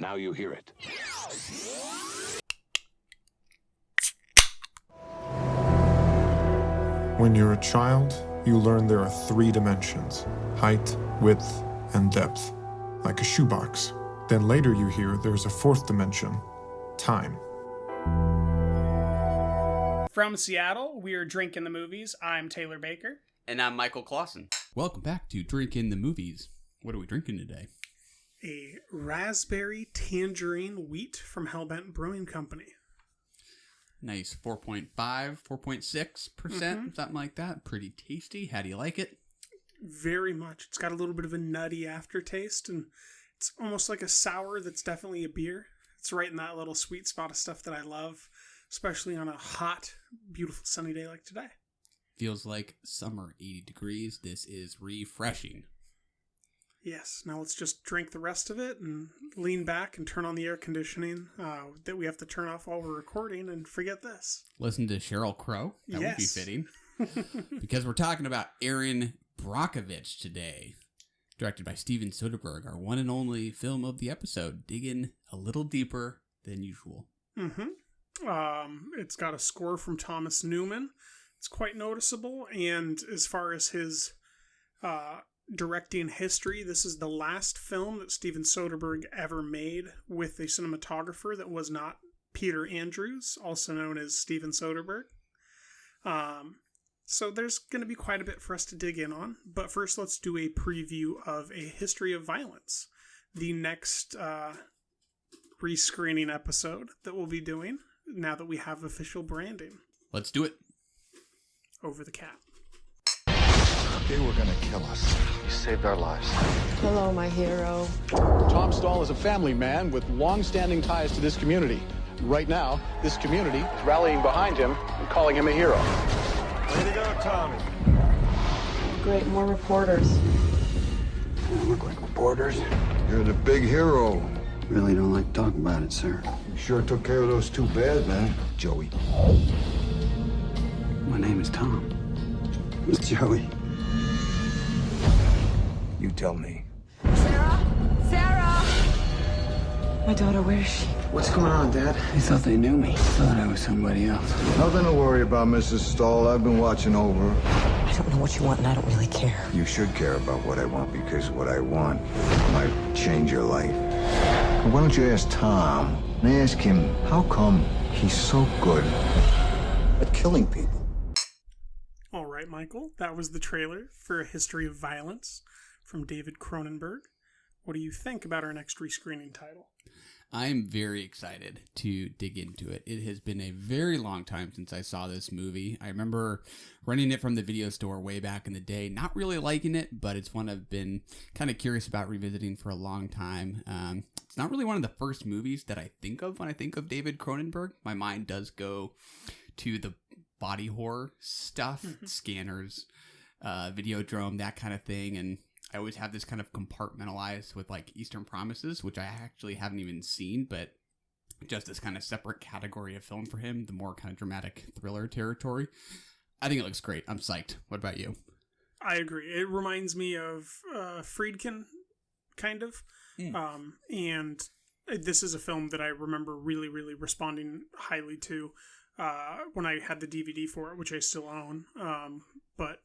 Now you hear it. When you're a child, you learn there are 3 dimensions: height, width, and depth, like a shoebox. Then later you hear there's a 4th dimension: time. From Seattle, we're Drinking the Movies. I'm Taylor Baker. And I'm Michael Clausen. Welcome back to Drinking the Movies. What are we drinking today? A raspberry tangerine wheat from Hellbent Brewing Company. Nice 4.5, 4.6%, something like that. Pretty tasty. How do you like it? Very much. It's got a little bit of a nutty aftertaste, and it's almost like a sour that's definitely a beer. It's right in that little sweet spot of stuff that I love, especially on a hot, beautiful sunny day like today. Feels like summer, 80 degrees. This is refreshing. Yes. Now let's just drink the rest of it and lean back and turn on the air conditioning that we have to turn off while we're recording and forget this. Listen to Sheryl Crow. That would be fitting. Because we're talking about Erin Brockovich today. Directed by Steven Soderbergh, our one and only film of the episode, digging a little deeper than usual. It's got a score from Thomas Newman. It's quite noticeable, and as far as his directing history, this is the last film that Steven Soderbergh ever made with a cinematographer that was not Peter Andrews, also known as Steven Soderbergh. So there's going to be quite a bit for us to dig in on, but first let's do a preview of A History of Violence, the next rescreening episode that we'll be doing now that we have official branding. Let's do it. Over the cap. They were gonna kill us. You saved our lives. Hello, my hero. Tom Stahl is a family man with long-standing ties to this community. Right now, this community is rallying behind him and calling him a hero. Way to go, Tommy. Great, more reporters. You look like reporters. You're the big hero. Really don't like to talk about it, sir. You sure took care of those 2 bad men, Joey. My name is Tom. Who's Joey? You tell me. Sarah? Sarah! My daughter, where is she? What's going on, Dad? They thought they knew me. Thought I was somebody else. Nothing to worry about, Mrs. Stahl. I've been watching over. I don't know what you want, and I don't really care. You should care about what I want, because what I want might change your life. Why don't you ask Tom and ask him how come he's so good at killing people? All right, Michael, that was the trailer for A History of Violence from David Cronenberg. What do you think about our next rescreening title? I'm very excited to dig into it. It has been a very long time since I saw this movie. I remember renting it from the video store way back in the day, not really liking it, but it's one I've been kind of curious about revisiting for a long time. It's not really one of the first movies that I think of when I think of David Cronenberg. My mind does go to the body horror stuff, Scanners, Videodrome, that kind of thing, and I always have this kind of compartmentalized with like Eastern Promises, which I actually haven't even seen, but just this kind of separate category of film for him, the more kind of dramatic thriller territory. I think it looks great. I'm psyched. What about you? I agree. It reminds me of Friedkin, kind of. And this is a film that I remember really, really responding highly to when I had the DVD for it, which I still own. But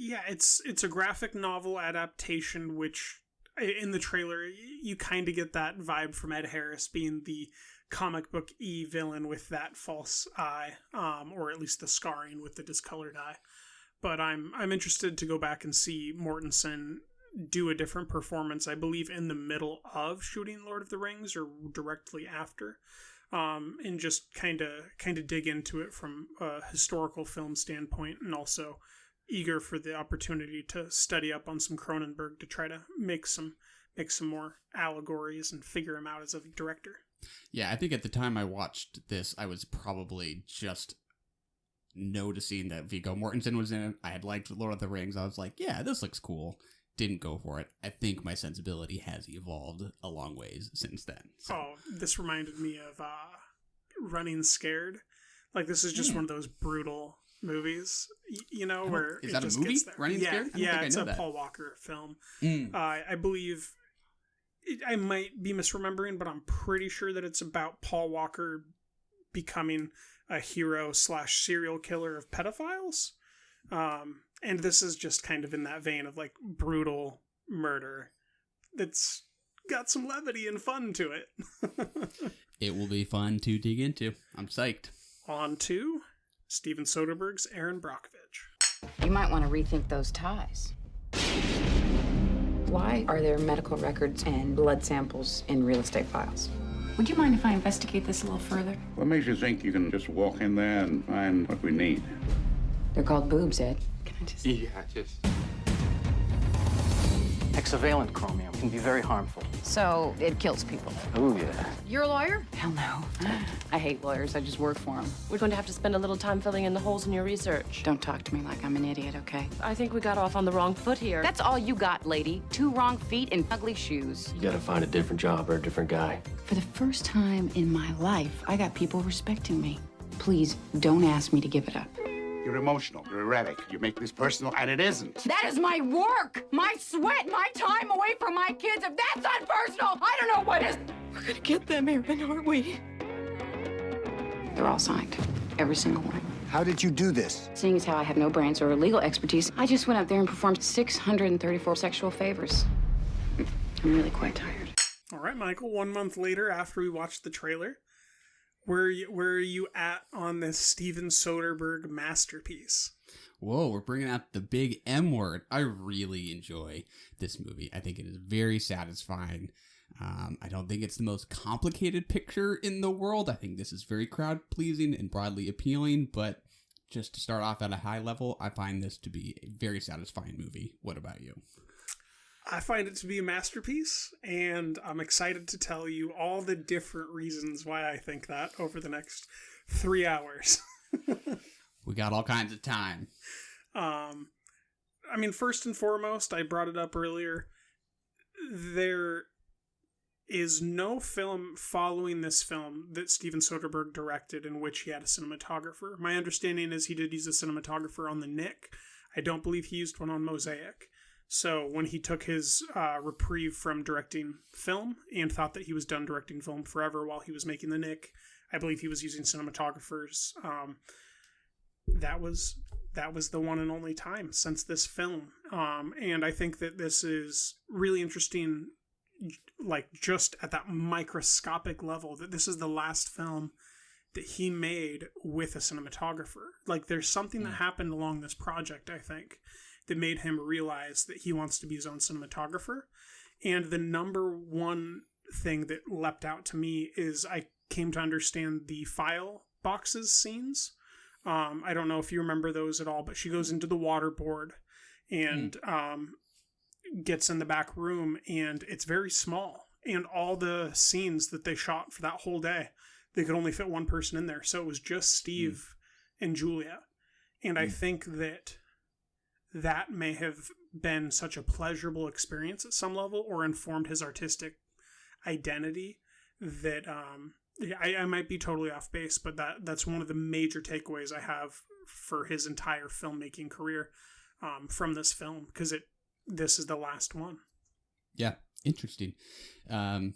yeah, it's a graphic novel adaptation, which in the trailer you kind of get that vibe from Ed Harris being the comic book villain with that false eye, or at least the scarring with the discolored eye. But I'm interested to go back and see Mortensen do a different performance, I believe in the middle of shooting Lord of the Rings or directly after, and just kind of dig into it from a historical film standpoint, and also eager for the opportunity to study up on some Cronenberg to try to make some more allegories and figure him out as a director. Yeah, I think at the time I watched this, I was probably just noticing that Viggo Mortensen was in it. I had liked Lord of the Rings. I was like, yeah, this looks cool. Didn't go for it. I think my sensibility has evolved a long ways since then. So. Oh, this reminded me of Running Scared. Like, this is just one of those brutal movies, where is it that just a movie? Gets there. Running Scared? Yeah, it's a Paul Walker film. I believe I might be misremembering, but I'm pretty sure that it's about Paul Walker becoming a hero / serial killer of pedophiles. And this is just kind of in that vein of like brutal murder that's got some levity and fun to it. It will be fun to dig into. I'm psyched. On to Steven Soderbergh's Erin Brockovich. You might want to rethink those ties. Why are there medical records and blood samples in real estate files? Would you mind if I investigate this a little further? What makes you think you can just walk in there and find what we need? They're called boobs, Ed. Can I just... Yeah, just... Hexavalent chromium can be very harmful. So, it kills people. Oh, yeah. You're a lawyer? Hell no. I hate lawyers. I just work for them. We're going to have to spend a little time filling in the holes in your research. Don't talk to me like I'm an idiot, okay? I think we got off on the wrong foot here. That's all you got, lady. 2 wrong feet and ugly shoes. You gotta find a different job or a different guy. For the first time in my life, I got people respecting me. Please, don't ask me to give it up. You're emotional. You're erratic. You make this personal, and it isn't. That is my work, my sweat, my time away from my kids. If that's unpersonal, I don't know what is. We're gonna get them, Erin, aren't we? They're all signed, every single one. How did you do this? Seeing as how I have no brains or legal expertise, I just went up there and performed 634 sexual favors. I'm really quite tired. All right, Michael, 1 month later after we watched the trailer, where are you at on this Steven Soderbergh masterpiece? Whoa, we're bringing out the big M word. I really enjoy this movie. I think it is very satisfying. I don't think it's the most complicated picture in the world. I think this is very crowd-pleasing and broadly appealing, but just to start off at a high level, I find this to be a very satisfying movie. What about you? I find it to be a masterpiece, and I'm excited to tell you all the different reasons why I think that over the next 3 hours. We got all kinds of time. I mean, first and foremost, I brought it up earlier, there is no film following this film that Steven Soderbergh directed in which he had a cinematographer. My understanding is he did use a cinematographer on The Knick. I don't believe he used one on Mosaic. So when he took his reprieve from directing film and thought that he was done directing film forever while he was making The Knick, I believe he was using cinematographers. That was the one and only time since this film. And I think that this is really interesting, like just at that microscopic level, that this is the last film that he made with a cinematographer. Like there's something that happened along this project, I think, that made him realize that he wants to be his own cinematographer. And the number one thing that leapt out to me is I came to understand the file boxes scenes. I don't know if you remember those at all, but she goes into the waterboard and gets in the back room, and it's very small. And all the scenes that they shot for that whole day, they could only fit one person in there. So it was just Steve and Julia. And I think that may have been such a pleasurable experience at some level, or informed his artistic identity, that I might be totally off base, but that's one of the major takeaways I have for his entire filmmaking career from this film, because this is the last one. Yeah, interesting. Diving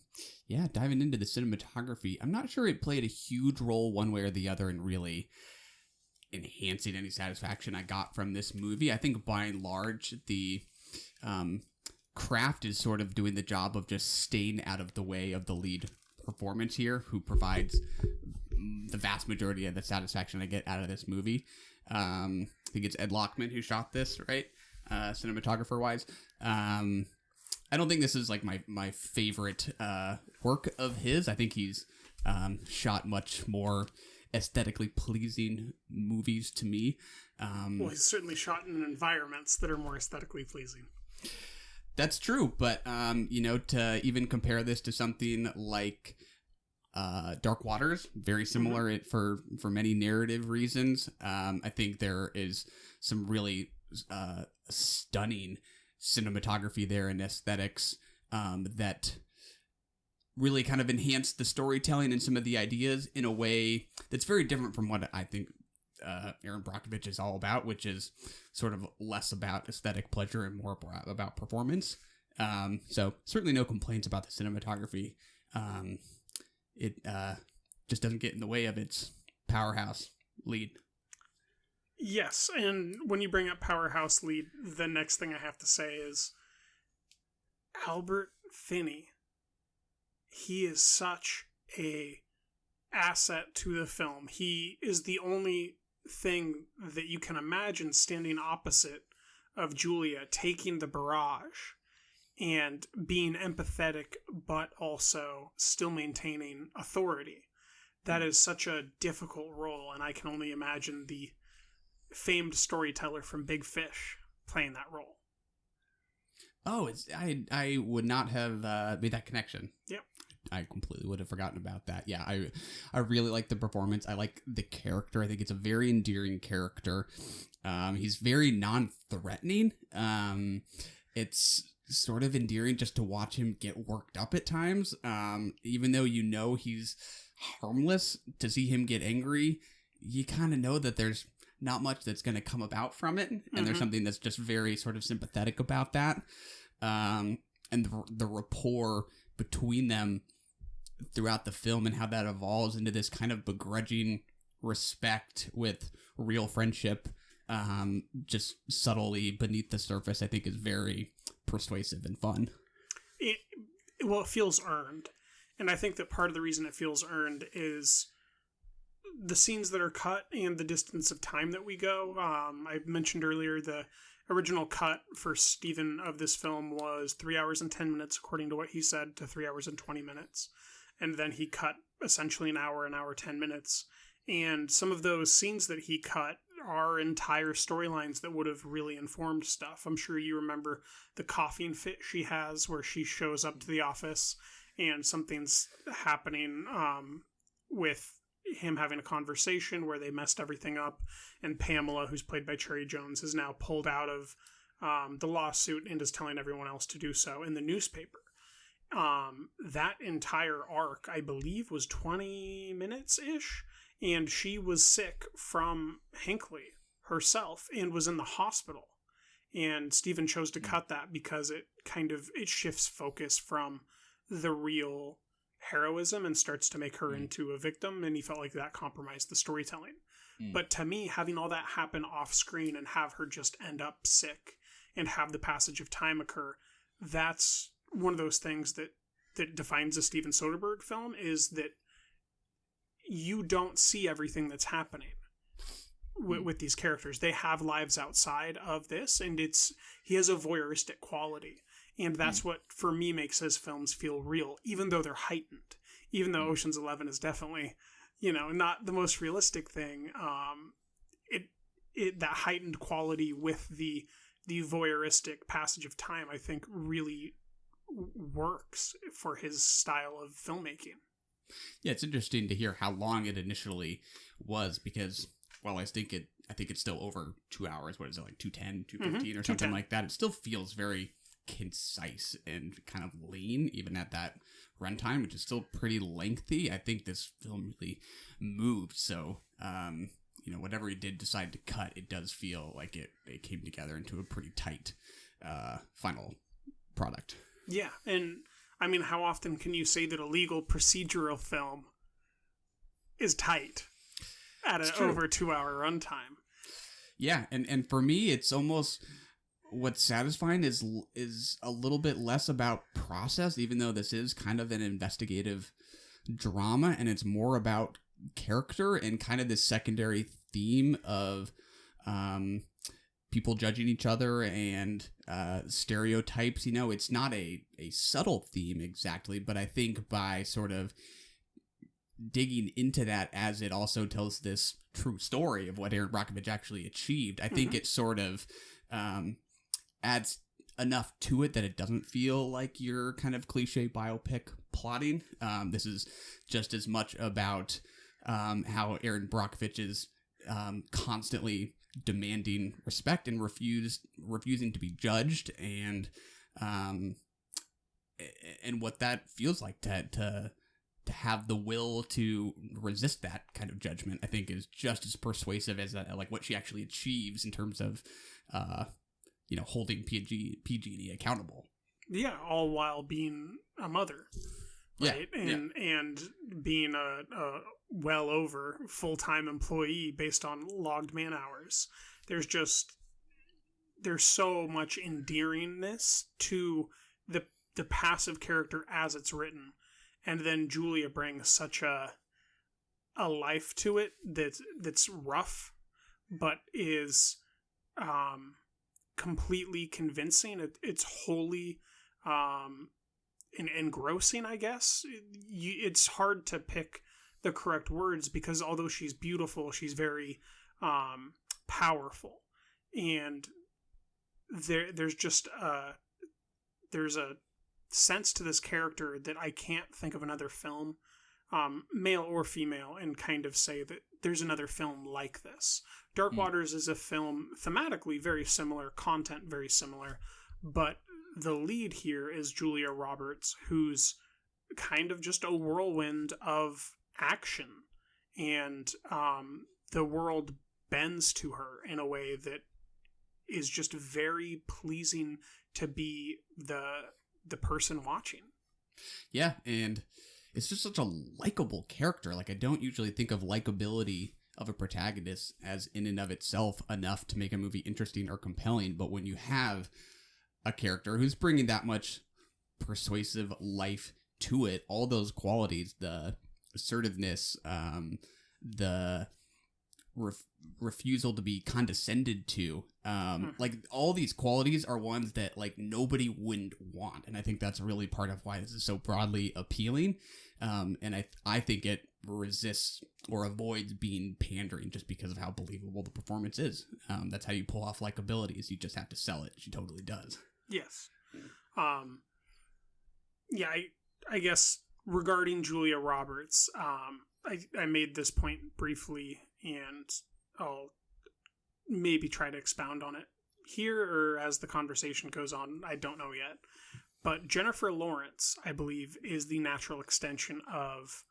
into the cinematography, I'm not sure it played a huge role one way or the other in really enhancing any satisfaction I got from this movie. I think by and large, the craft is sort of doing the job of just staying out of the way of the lead performance here, who provides the vast majority of the satisfaction I get out of this movie. I think it's Ed Lockman who shot this, right? Cinematographer wise. I don't think this is like my favorite work of his. I think he's shot much more aesthetically pleasing movies to me. Well, he's certainly shot in environments that are more aesthetically pleasing. That's true, but to even compare this to something like Dark Waters, very similar for many narrative reasons. I think there is some really stunning cinematography there and aesthetics that really kind of enhance the storytelling and some of the ideas in a way that's very different from what I think Erin Brockovich is all about, which is sort of less about aesthetic pleasure and more about performance. So certainly no complaints about the cinematography. It just doesn't get in the way of its powerhouse lead. Yes, and when you bring up powerhouse lead, the next thing I have to say is Albert Finney. He is such a asset to the film. He is the only thing that you can imagine standing opposite of Julia, taking the barrage and being empathetic, but also still maintaining authority. That is such a difficult role, and I can only imagine the famed storyteller from Big Fish playing that role. Oh, I would not have made that connection. Yep. I completely would have forgotten about that. Yeah, I really like the performance. I like the character. I think it's a very endearing character. He's very non-threatening. It's sort of endearing just to watch him get worked up at times. Even though you know he's harmless, to see him get angry, you kind of know that there's not much that's going to come about from it. And there's something that's just very sort of sympathetic about that. And the rapport between them throughout the film and how that evolves into this kind of begrudging respect with real friendship, just subtly beneath the surface, I think is very persuasive and fun. It feels earned. And I think that part of the reason it feels earned is the scenes that are cut and the distance of time that we go. I mentioned earlier the original cut for Stephen of this film was 3 hours and 10 minutes, according to what he said, to 3 hours and 20 minutes. And then he cut essentially an hour, 10 minutes. And some of those scenes that he cut are entire storylines that would have really informed stuff. I'm sure you remember the coughing fit she has where she shows up to the office and something's happening with him having a conversation where they messed everything up, and Pamela, who's played by Cherry Jones, is now pulled out of the lawsuit and is telling everyone else to do so in the newspaper. That entire arc, I believe, was 20 minutes-ish, and she was sick from Hinckley herself and was in the hospital. And Stephen chose to cut that because it shifts focus from the real heroism and starts to make her into a victim, and he felt like that compromised the storytelling. But to me, having all that happen off screen and have her just end up sick and have the passage of time occur, that's one of those things that defines a Steven Soderbergh film, is that you don't see everything that's happening with these characters. They have lives outside of this, and he has a voyeuristic quality. And that's what, for me, makes his films feel real, even though they're heightened. Even though Ocean's 11 is definitely, not the most realistic thing. That heightened quality with the voyeuristic passage of time, I think, really works for his style of filmmaking. Yeah, it's interesting to hear how long it initially was, because while I think it's still over 2 hours. What is it, like 2:10, 2:15 or something like that? It still feels very concise and kind of lean, even at that runtime, which is still pretty lengthy. I think this film really moved. So, whatever he did decide to cut, it does feel like it came together into a pretty tight final product. Yeah, and I mean, how often can you say that a legal procedural film is tight at an over 2 hour runtime? Yeah, and for me, it's almost, what's satisfying is a little bit less about process, even though this is kind of an investigative drama, and it's more about character and kind of this secondary theme of people judging each other and stereotypes. It's not a subtle theme exactly, but I think by sort of digging into that, as it also tells this true story of what Erin Brockovich actually achieved, I think it sort of adds enough to it that it doesn't feel like your kind of cliche biopic plotting. This is just as much about how Erin Brockovich is constantly demanding respect and refusing to be judged, and what that feels like to have the will to resist that kind of judgment, I think, is just as persuasive as like what she actually achieves in terms of holding PG&E accountable. Yeah, all while being a mother, right? And being a well over full-time employee based on logged man hours. There's so much endearingness to the passive character as it's written, and then Julia brings such a life to it that's rough, but is completely convincing. It's wholly engrossing, I guess. It's hard to pick the correct words because although she's beautiful, she's very powerful, and there's a sense to this character that I can't think of another film, male or female, and kind of say that there's another film like this. Dark Waters is a film thematically very similar, content very similar, but the lead here is Julia Roberts, who's kind of just a whirlwind of action, and the world bends to her in a way that is just very pleasing to be the person watching. Yeah, and it's just such a likable character. Like, I don't usually think of likability of a protagonist as in and of itself enough to make a movie interesting or compelling, but when you have a character who's bringing that much persuasive life to it, all those qualities, the assertiveness, the refusal to be condescended to, like, all these qualities are ones that, like, nobody wouldn't want, and I think that's really part of why this is so broadly appealing, and I think it resists or avoids being pandering just because of how believable the performance is. That's how you pull off likability, is you just have to sell it. She totally does. Yes. Yeah, I guess regarding Julia Roberts, I made this point briefly, and I'll maybe try to expound on it here or as the conversation goes on. I don't know yet. But Jennifer Lawrence, I believe, is the natural extension of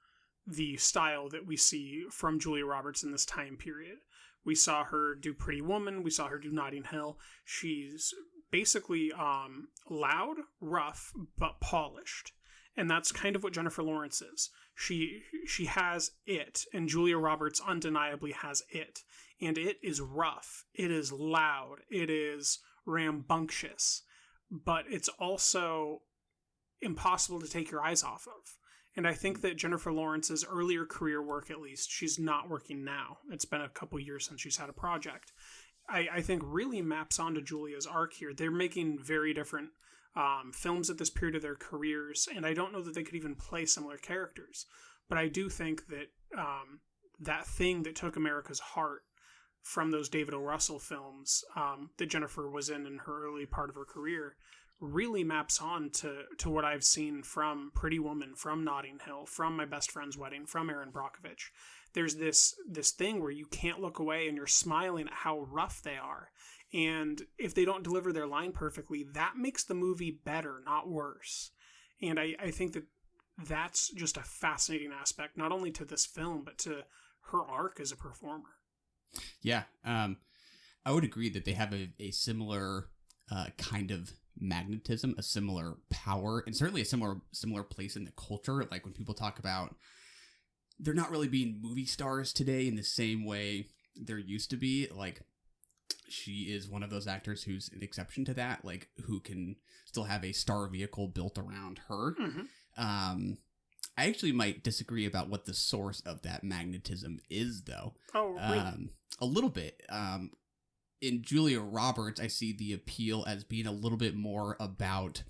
the style that we see from Julia Roberts in this time period. We saw her do Pretty Woman. We saw her do Notting Hill. She's basically loud, rough, but polished. And that's kind of what Jennifer Lawrence is. She has it, and Julia Roberts undeniably has it. And it is rough. It is loud. It is rambunctious. But it's also impossible to take your eyes off of. And I think that Jennifer Lawrence's earlier career work, at least, she's not working now. It's been a couple years since she's had a project. I think really maps onto Julia's arc here. They're making very different films at this period of their careers, and I don't know that they could even play similar characters. But I do think that that thing that took America's heart from those David O. Russell films that Jennifer was in her early part of her career really maps on to what I've seen from Pretty Woman, from Notting Hill, from My Best Friend's Wedding, from Erin Brockovich. There's this thing where you can't look away and you're smiling at how rough they are. And if they don't deliver their line perfectly, that makes the movie better, not worse. And I think that that's just a fascinating aspect, not only to this film, but to her arc as a performer. Yeah, I would agree that they have a similar kind of magnetism, a similar power, and certainly a similar place in the culture. Like when people talk about they're not really being movie stars today in the same way there used to be, like she is one of those actors who's an exception to that, like who can still have a star vehicle built around her. Mm-hmm. I actually might disagree about what the source of that magnetism is, though. Oh, really? A little bit. In Julia Roberts, I see the appeal as being a little bit more about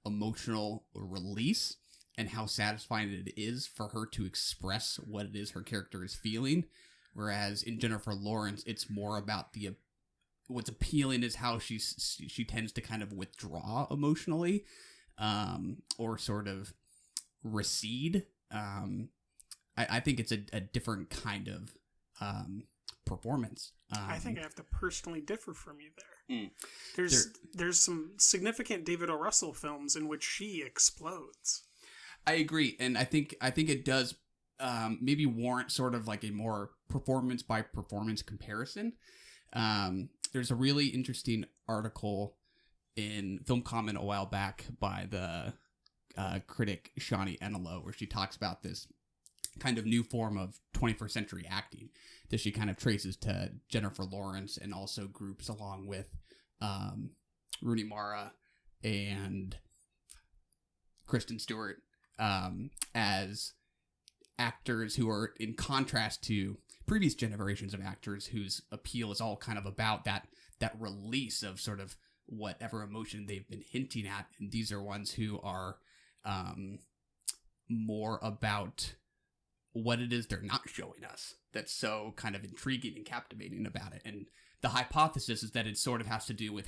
emotional release and how satisfying it is for her to express what it is her character is feeling. Whereas in Jennifer Lawrence, it's more about what's appealing is how she tends to kind of withdraw emotionally, or sort of recede. I think it's a different kind of performance. I think I have to personally differ from you there. There's some significant David O. Russell films in which she explodes. I agree, and I think it does maybe warrant sort of like a more performance by performance comparison. There's a really interesting article in film comment a while back by the critic Shawnee Enelo, where she talks about this kind of new form of 21st century acting that she kind of traces to Jennifer Lawrence and also groups along with Rooney Mara and Kristen Stewart as actors who are in contrast to previous generations of actors whose appeal is all kind of about that release of sort of whatever emotion they've been hinting at. And these are ones who are more about what it is they're not showing us that's so kind of intriguing and captivating about it. And the hypothesis is that it sort of has to do with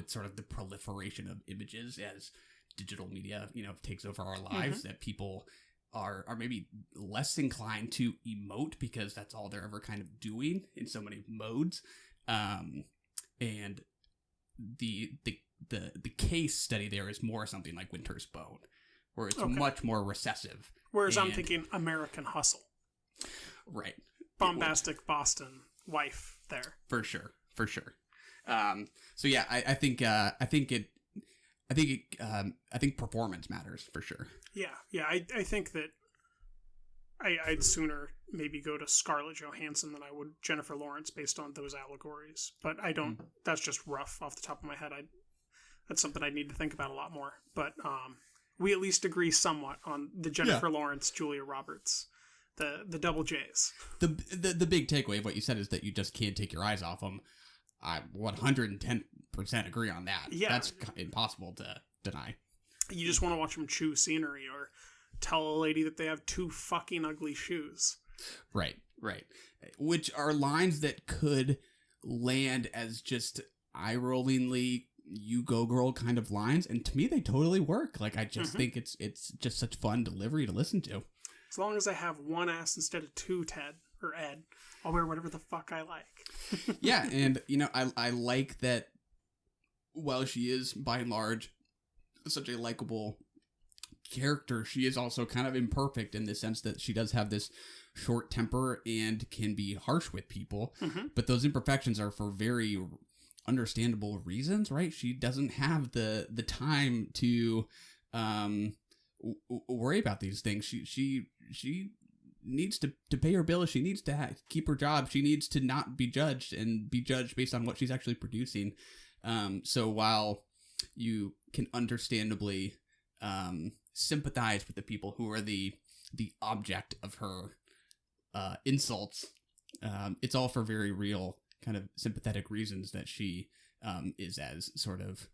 sort of the proliferation of images as digital media, takes over our lives, that people are maybe less inclined to emote because that's all they're ever kind of doing in so many modes. And the case study there is more something like Winter's Bone, where it's much more recessive. Whereas I'm thinking American Hustle. Right. Bombastic Boston wife there. For sure. So yeah, I think performance matters for sure. Yeah. I think that I'd sooner maybe go to Scarlett Johansson than I would Jennifer Lawrence based on those allegories. But I don't. That's just rough off the top of my head. That's something I need to think about a lot more. But we at least agree somewhat on the Jennifer Lawrence, Julia Roberts, the double J's. The big takeaway of what you said is that you just can't take your eyes off them. I 110% agree on that. Yeah. That's impossible to deny. You just want to watch them chew scenery or tell a lady that they have two fucking ugly shoes. Right. Which are lines that could land as just eye-rollingly you go girl kind of lines, and to me they totally work. Like I just think it's just such fun delivery to listen to. As long as I have one ass instead of two, Ted or Ed, I'll wear whatever the fuck I like. Yeah, and I like that while she is by and large such a likable character, she is also kind of imperfect in the sense that she does have this short temper and can be harsh with people, but those imperfections are for very understandable reasons, right? She doesn't have the time to worry about these things. She needs to pay her bills. She needs to keep her job. She needs to not be judged and be judged based on what she's actually producing. So while you can understandably sympathize with the people who are the object of her insults, it's all for very real kind of sympathetic reasons that she is as sort of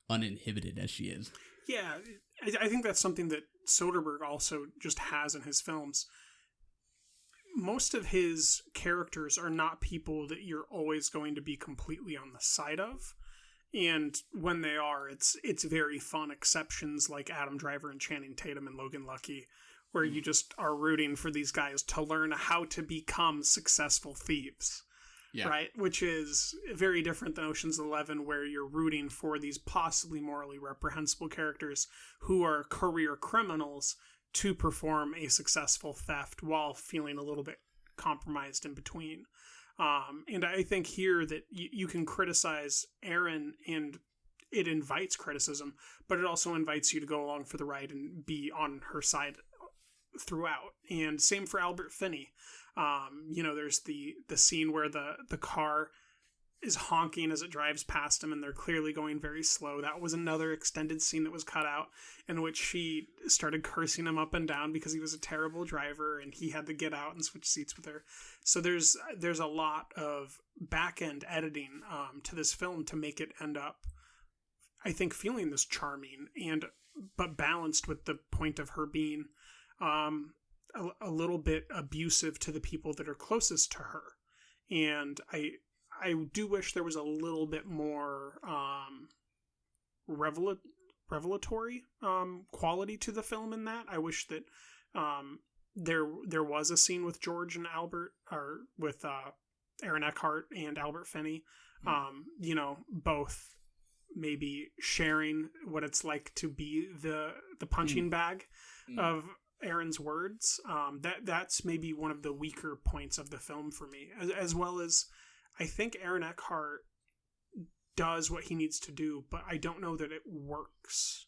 uninhibited as she is. Yeah, I think that's something that Soderbergh also just has in his films. Most of his characters are not people that you're always going to be completely on the side of. And when they are, it's very fun exceptions like Adam Driver and Channing Tatum and Logan Lucky, where you just are rooting for these guys to learn how to become successful thieves. Yeah. Right? Which is very different than Ocean's 11, where you're rooting for these possibly morally reprehensible characters who are career criminals to perform a successful theft while feeling a little bit compromised in between. And I think here that you can criticize Erin, and it invites criticism, but it also invites you to go along for the ride and be on her side throughout. And same for Albert Finney. There's the scene where the car is honking as it drives past him, and they're clearly going very slow. That was another extended scene that was cut out, in which she started cursing him up and down because he was a terrible driver and he had to get out and switch seats with her. So there's a lot of back-end editing to this film to make it end up, I think, feeling this charming but balanced with the point of her being a little bit abusive to the people that are closest to her. And I do wish there was a little bit more revelatory quality to the film in that. I wish that there was a scene with George and Albert, or with Aaron Eckhart and Albert Finney, both maybe sharing what it's like to be the punching bag of Aaron's words. That's maybe one of the weaker points of the film for me, as well as I think Aaron Eckhart does what he needs to do, but I don't know that it works.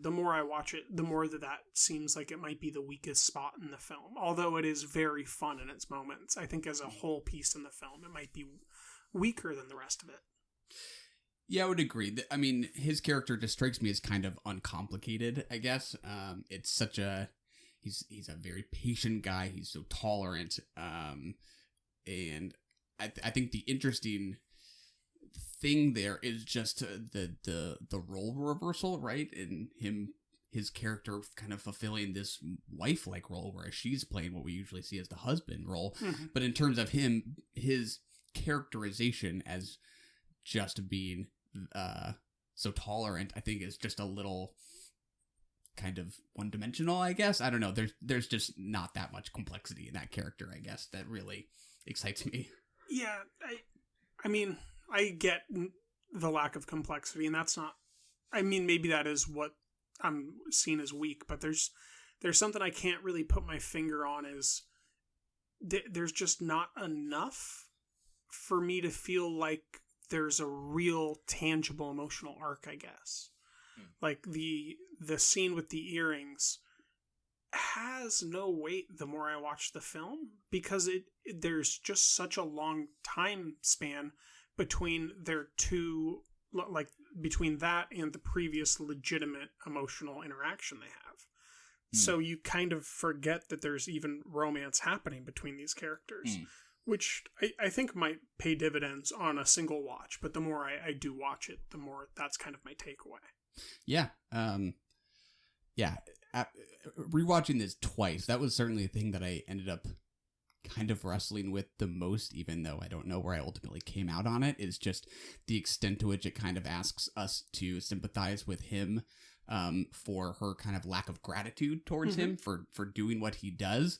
The more I watch it, the more that seems like it might be the weakest spot in the film. Although it is very fun in its moments, I think as a whole piece in the film, it might be weaker than the rest of it. Yeah, I would agree. I mean, his character just strikes me as kind of uncomplicated, I guess. It's such a... He's a very patient guy. He's so tolerant. And I think the interesting thing there is just the role reversal, right? And his character kind of fulfilling this wife-like role, whereas she's playing what we usually see as the husband role. Mm-hmm. But in terms of him, his characterization as just being so tolerant, I think is just a little kind of one-dimensional, I guess. I don't know. There's just not that much complexity in that character, I guess, that really excites me. Yeah, I mean, I get the lack of complexity, and that's not... I mean, maybe that is what I'm seeing as weak, but there's something I can't really put my finger on, is there's just not enough for me to feel like there's a real tangible emotional arc, I guess. Like the scene with the earrings has no weight the more I watch the film, because there's just such a long time span between their two, like between that and the previous legitimate emotional interaction they have. So you kind of forget that there's even romance happening between these characters, which I think might pay dividends on a single watch. But the more I do watch it, the more that's kind of my takeaway. Yeah. Rewatching this twice, that was certainly a thing that I ended up kind of wrestling with the most, even though I don't know where I ultimately came out on it, is just the extent to which it kind of asks us to sympathize with him for her kind of lack of gratitude towards him for doing what he does,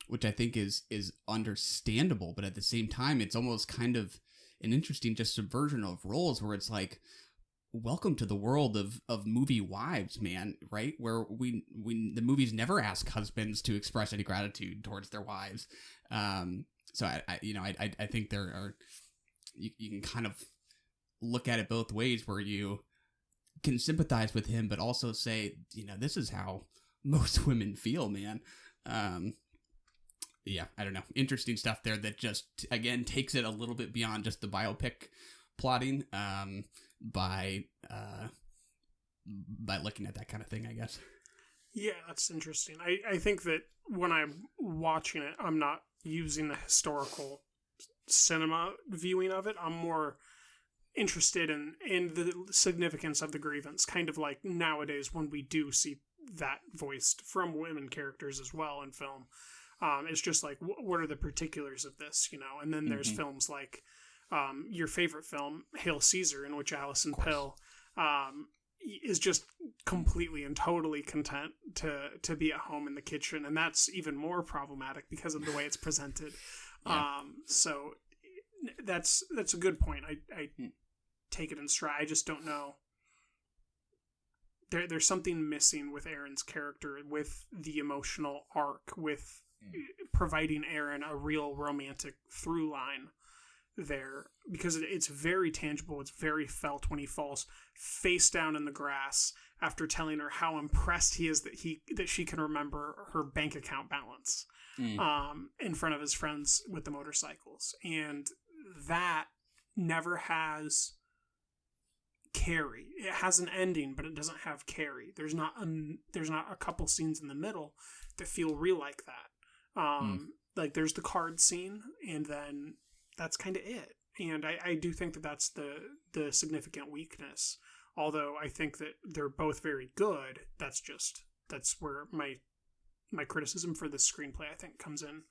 which I think is understandable. But at the same time, it's almost kind of an interesting just subversion of roles, where it's like, welcome to the world of movie wives, man, right? Where the movies never ask husbands to express any gratitude towards their wives. So I think there are, you can kind of look at it both ways, where you can sympathize with him, but also say, this is how most women feel, man. Yeah, I don't know. Interesting stuff there that just, again, takes it a little bit beyond just the biopic plotting, by looking at that kind of thing, I guess. Yeah, that's interesting. I think that when I'm watching it, I'm not using the historical cinema viewing of it. I'm more interested in the significance of the grievance, kind of like nowadays when we do see that voiced from women characters as well in film. It's just like, what are the particulars of this, And then there's films like your favorite film, Hail Caesar, in which Alison Pill is just completely and totally content to be at home in the kitchen, and that's even more problematic because of the way it's presented. Yeah. So that's a good point. I take it in stride. I just don't know. There's something missing with Erin's character, with the emotional arc, with providing Erin a real romantic through line there, because it's very tangible. It's very felt when he falls face down in the grass after telling her how impressed he is that she can remember her bank account balance in front of his friends with the motorcycles. And that never has carry. It has an ending, but it doesn't have carry. There's not a couple scenes in the middle that feel real like that. Like there's the card scene, and then that's kind of it. And I do think that that's the significant weakness. Although I think that they're both very good. That's where my criticism for the screenplay, I think, comes in.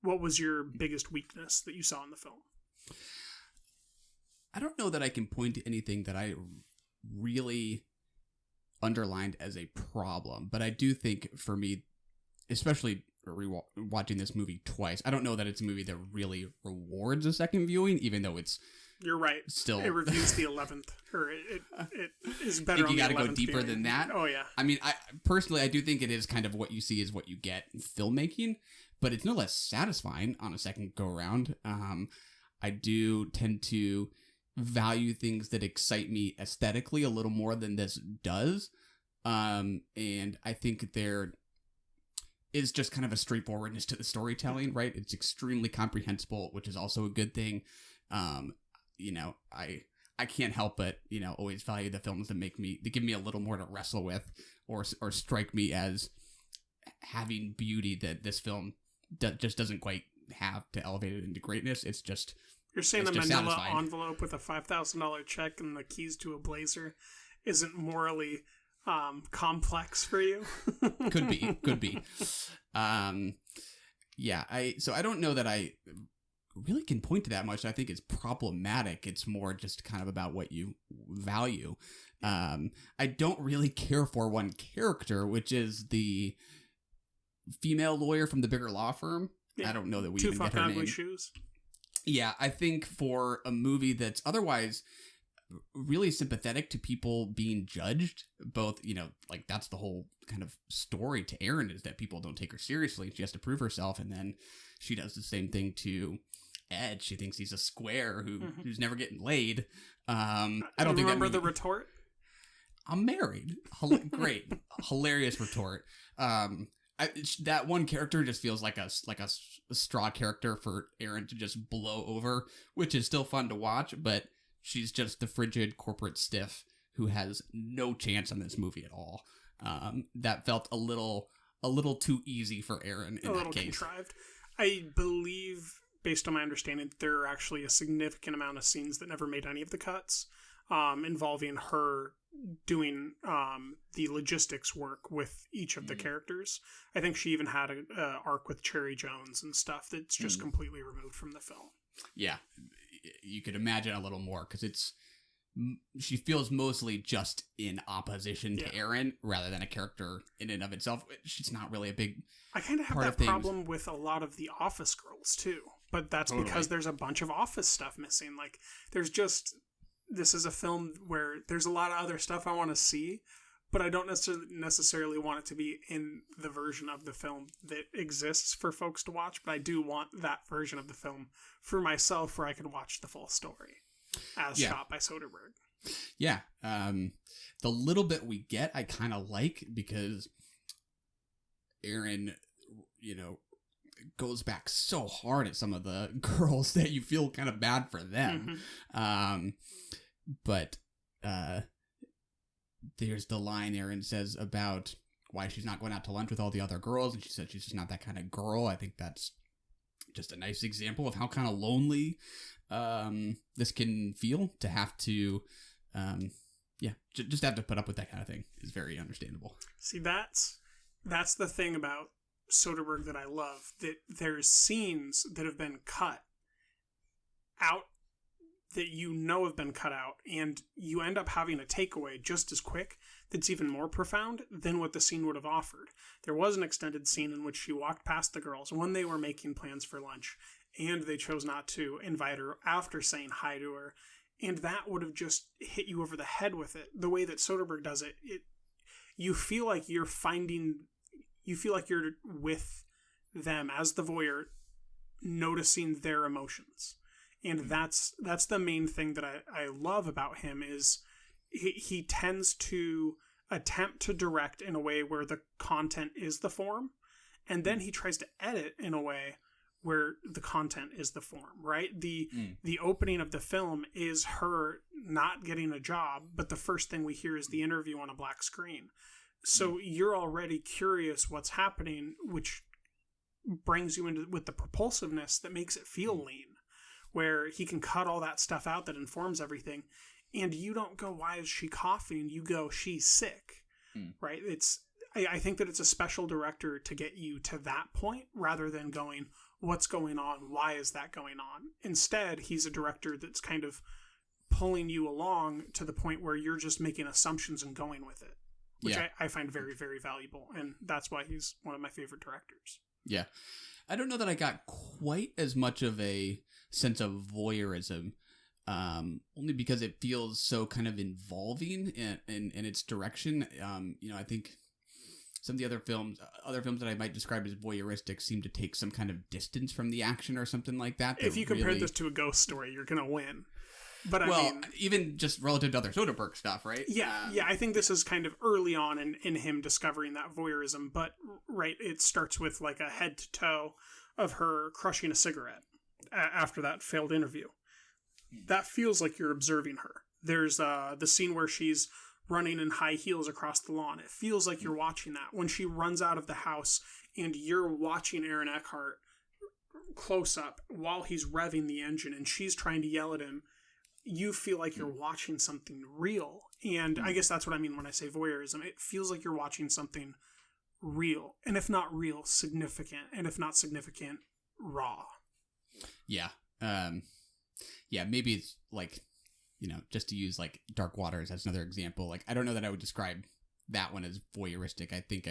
What was your biggest weakness that you saw in the film? I don't know that I can point to anything that I really underlined as a problem, but I do think for me, especially watching this movie twice, I don't know that it's a movie that really rewards a second viewing, even though it's... You're right. Still, it reviews the 11th, or it is better. I think you got to go deeper than that. Oh yeah. I mean, I do think it is kind of what you see is what you get in filmmaking, but it's no less satisfying on a second go around. I do tend to value things that excite me aesthetically a little more than this does. And I think there is just kind of a straightforwardness to the storytelling, right? It's extremely comprehensible, which is also a good thing. You know, I can't help but, you know, always value the films that give me a little more to wrestle with or strike me as having beauty that this film just doesn't quite have to elevate it into greatness. It's just... You're saying it's a just manila satisfying. envelope with a $5,000 check and the keys to a blazer isn't morally complex for you? Could be. Yeah, so I don't know that I really can point to that much. I think it's problematic. It's more just kind of about what you value. I don't really care for one character, which is the female lawyer from the bigger law firm. Yeah. I don't know that we even get her name. Shoes. Yeah, I think for a movie that's otherwise really sympathetic to people being judged, both, you know, like that's the whole kind of story to Erin, is that people don't take her seriously. She has to prove herself, and then she does the same thing to Ed. She thinks he's a square who's never getting laid. I don't think remember the retort. I'm married. Great, hilarious retort. That one character just feels like a straw character for Erin to just blow over, which is still fun to watch, but she's just the frigid corporate stiff who has no chance on this movie at all. That felt a little too easy for Erin in that case. Contrived. I believe, based on my understanding, there are actually a significant amount of scenes that never made any of the cuts, involving her doing the logistics work with each of the characters. I think she even had an arc with Cherry Jones and stuff that's just completely removed from the film. Yeah, you could imagine a little more, because she feels mostly just in opposition to Erin rather than a character in and of itself. She's not really a big I kind of have that problem with a lot of the Office girls too, but that's because there's a bunch of Office stuff missing. Like, this is a film where there's a lot of other stuff I want to see, but I don't necessarily want it to be in the version of the film that exists for folks to watch, but I do want that version of the film for myself where I can watch the full story as shot by Soderbergh. Yeah. The little bit we get, I kind of like, because Erin, you know, goes back so hard at some of the girls that you feel kind of bad for them. But there's the line Erin says about why she's not going out to lunch with all the other girls, and she said she's just not that kind of girl. I think that's just a nice example of how kind of lonely this can feel, to have to just have to put up with that kind of thing is very understandable. See, that's the thing about Soderbergh that I love, that there's scenes that have been cut out that have been cut out, and you end up having a takeaway just as quick that's even more profound than what the scene would have offered. There was an extended scene in which she walked past the girls when they were making plans for lunch, and they chose not to invite her after saying hi to her, and that would have just hit you over the head with it. The way that Soderbergh does it, you feel like you're with them as the voyeur, noticing their emotions. And that's the main thing that I love about him, is he tends to attempt to direct in a way where the content is the form, and then he tries to edit in a way where the content is the form, right? The opening of the film is her not getting a job, but the first thing we hear is the interview on a black screen. So you're already curious what's happening, which brings you into with the propulsiveness that makes it feel lean, where he can cut all that stuff out that informs everything, and you don't go, why is she coughing? You go, she's sick, right? I think that it's a special director to get you to that point rather than going, what's going on? Why is that going on? Instead, he's a director that's kind of pulling you along to the point where you're just making assumptions and going with it, which I find very, very valuable. And that's why he's one of my favorite directors. Yeah. I don't know that I got quite as much of a sense of voyeurism, only because it feels so kind of involving in its direction. I think some of the other films that I might describe as voyeuristic seem to take some kind of distance from the action or something like that. If you compare this to a ghost story, you're going to win. But I mean, even just relative to other Soderbergh stuff, right? Yeah, I think this is kind of early on in him discovering that voyeurism. But right, it starts with like a head to toe of her crushing a cigarette after that failed interview. That feels like you're observing her. There's the scene where she's running in high heels across the lawn. It feels like you're watching that. When she runs out of the house and you're watching Aaron Eckhart close up while he's revving the engine and she's trying to yell at him, you feel like you're watching something real. And I guess that's what I mean when I say voyeurism. It feels like you're watching something real. And if not real, significant. And if not significant, raw. Yeah. Maybe it's like, just to use like Dark Waters as another example. Like, I don't know that I would describe that one as voyeuristic. I think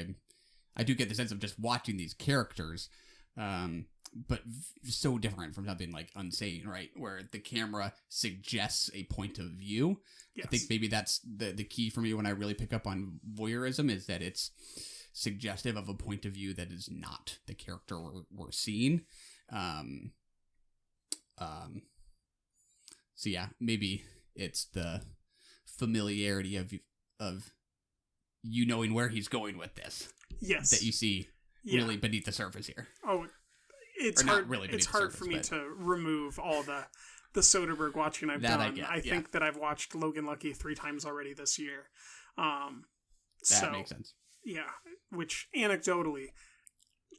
I do get the sense of just watching these characters, but so different from something like Unsane, right? Where the camera suggests a point of view. Yes. I think maybe that's the key for me when I really pick up on voyeurism, is that it's suggestive of a point of view that is not the character we're seeing. So yeah, maybe it's the familiarity of you knowing where he's going with this. Yes. That you see really beneath the surface here. Oh, it's hard. Really, it's hard for me to remove all the Soderbergh watching I've done. I think that I've watched Logan Lucky 3 times already this year. That makes sense. Yeah, which anecdotally,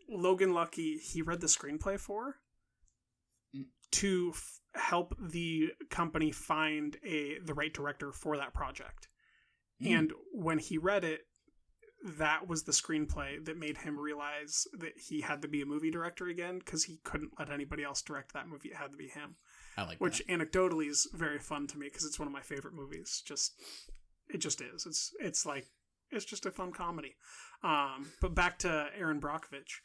Logan Lucky, he read the screenplay for to help the company find the right director for that project. And when he read it, that was the screenplay that made him realize that he had to be a movie director again, because he couldn't let anybody else direct that movie. It had to be him. I like which that. Anecdotally is very fun to me because it's one of my favorite movies. It just is. It's just a fun comedy. But back to Erin Brockovich.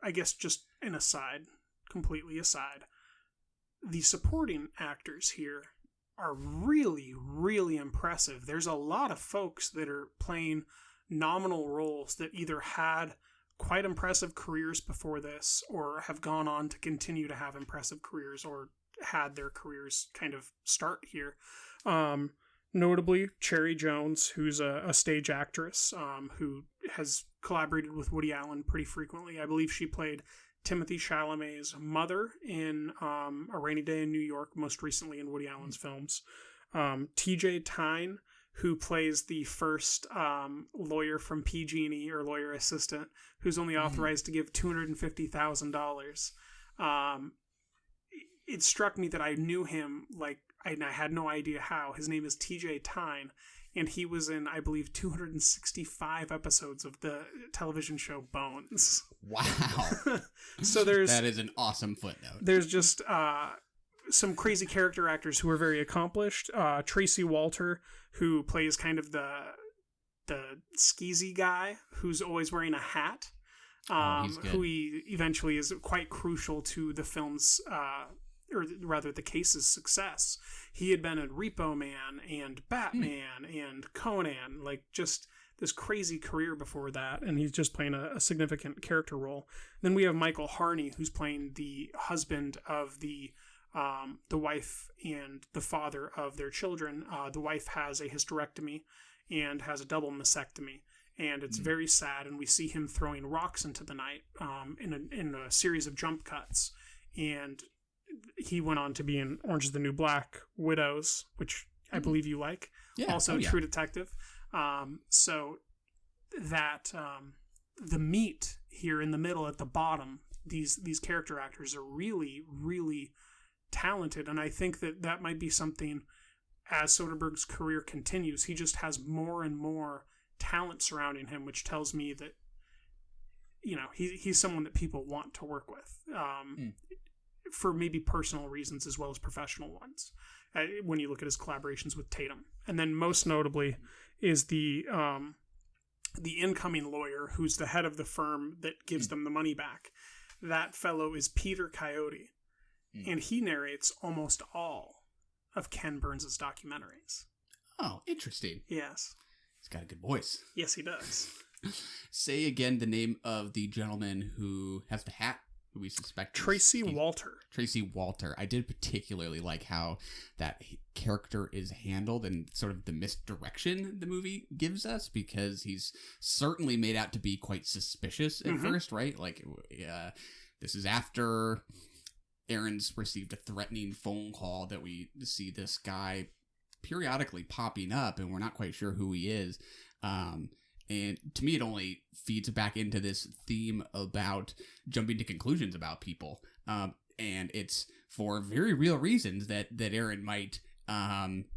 I guess just an aside, completely aside, the supporting actors here are really, really impressive. There's a lot of folks that are playing nominal roles that either had quite impressive careers before this or have gone on to continue to have impressive careers or had their careers kind of start here. Notably, Cherry Jones, who's a stage actress who has collaborated with Woody Allen pretty frequently. I believe she played Timothée Chalamet's mother in A Rainy Day in New York, most recently in Woody Allen's films. TJ Tyne, who plays the first lawyer from PG&E, or lawyer assistant, who's only authorized to give $250,000. It struck me that I knew him, and I had no idea how. His name is TJ Tyne, and he was in, I believe, 265 episodes of the television show Bones. Wow. So that is an awesome footnote. There's just some crazy character actors who are very accomplished. Tracy Walter, who plays kind of the skeezy guy who's always wearing a hat, who he eventually is quite crucial to the film's, or rather the case's success. He had been in Repo Man and Batman and Conan, just this crazy career before that, and he's just playing a significant character role. Then we have Michael Harney, who's playing the husband of the wife and the father of their children. The wife has a hysterectomy and has a double mastectomy, and it's very sad, and we see him throwing rocks into the night in a series of jump cuts. And he went on to be in Orange is the New Black, Widows, which I believe you like. Yeah. Also True Detective. So that the meat here in the middle at the bottom, these character actors are really, really talented. And I think that might be something, as Soderbergh's career continues, he just has more and more talent surrounding him, which tells me that, he's someone that people want to work with. For maybe personal reasons as well as professional ones, when you look at his collaborations with Tatum. And then most notably is the incoming lawyer who's the head of the firm that gives them the money back. That fellow is Peter Coyote, and he narrates almost all of Ken Burns' documentaries. Oh, interesting. Yes. He's got a good voice. Yes, he does. Say again the name of the gentleman who has the hat, who we suspect. Tracy Walter. Tracy Walter. I did particularly like how that character is handled and sort of the misdirection the movie gives us, because he's certainly made out to be quite suspicious at first, right? Like, this is after Erin's received a threatening phone call that we see this guy periodically popping up, and we're not quite sure who he is. And to me, it only feeds back into this theme about jumping to conclusions about people. And it's for very real reasons that Erin might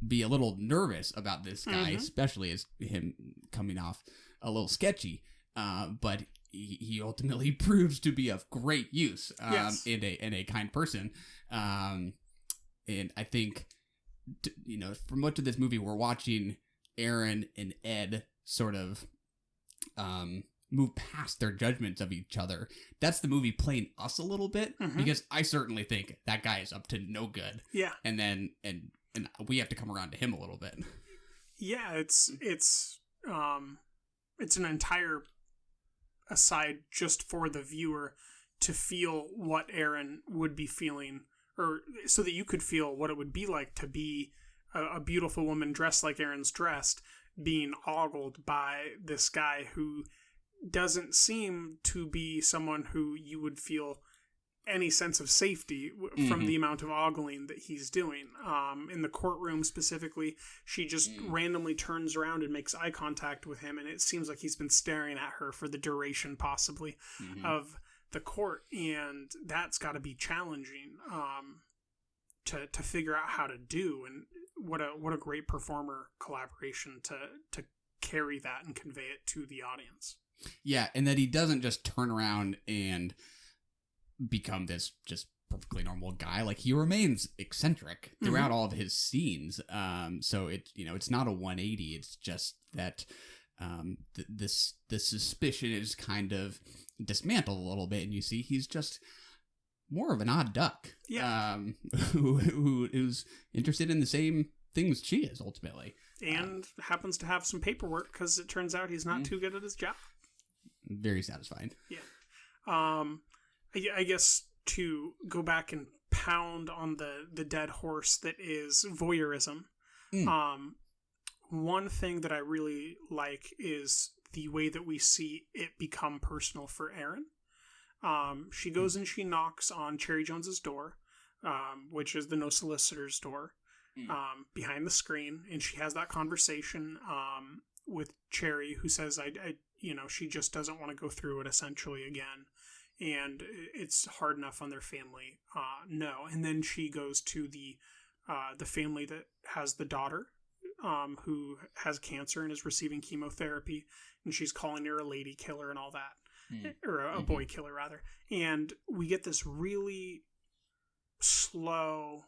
be a little nervous about this guy, especially as him coming off a little sketchy. But he ultimately proves to be of great use in a kind person. And I think, for much of this movie, we're watching Erin and Ed sort of move past their judgments of each other. That's the movie playing us a little bit, because I certainly think that guy is up to no good. Yeah. And then and we have to come around to him a little bit. Yeah, it's an entire aside just for the viewer to feel what Erin would be feeling, or so that you could feel what it would be like to be a beautiful woman dressed like Erin's dressed, being ogled by this guy who doesn't seem to be someone who you would feel any sense of safety from the amount of ogling that he's doing. In the courtroom specifically, she just randomly turns around and makes eye contact with him, and it seems like he's been staring at her for the duration possibly of the court, and that's got to be challenging to figure out how to do. And what a great performer collaboration to carry that and convey it to the audience. Yeah, and that he doesn't just turn around and become this just perfectly normal guy. Like, he remains eccentric throughout all of his scenes. So it's not a 180. It's just that the suspicion is kind of dismantled a little bit, and you see he's just more of an odd duck. Yeah. Who is interested in the same things she is ultimately, and happens to have some paperwork because it turns out he's not too good at his job. Very satisfying. Yeah. I guess to go back and pound on the dead horse that is voyeurism. One thing that I really like is the way that we see it become personal for Erin. She goes and she knocks on Cherry Jones's door, which is the no solicitor's door, behind the screen, and she has that conversation with Cherry, who says, she just doesn't want to go through it essentially again, and it's hard enough on their family. No. And then she goes to the family that has the daughter, who has cancer and is receiving chemotherapy, and she's calling her a lady killer and all that, or a boy killer rather. And we get this really slow,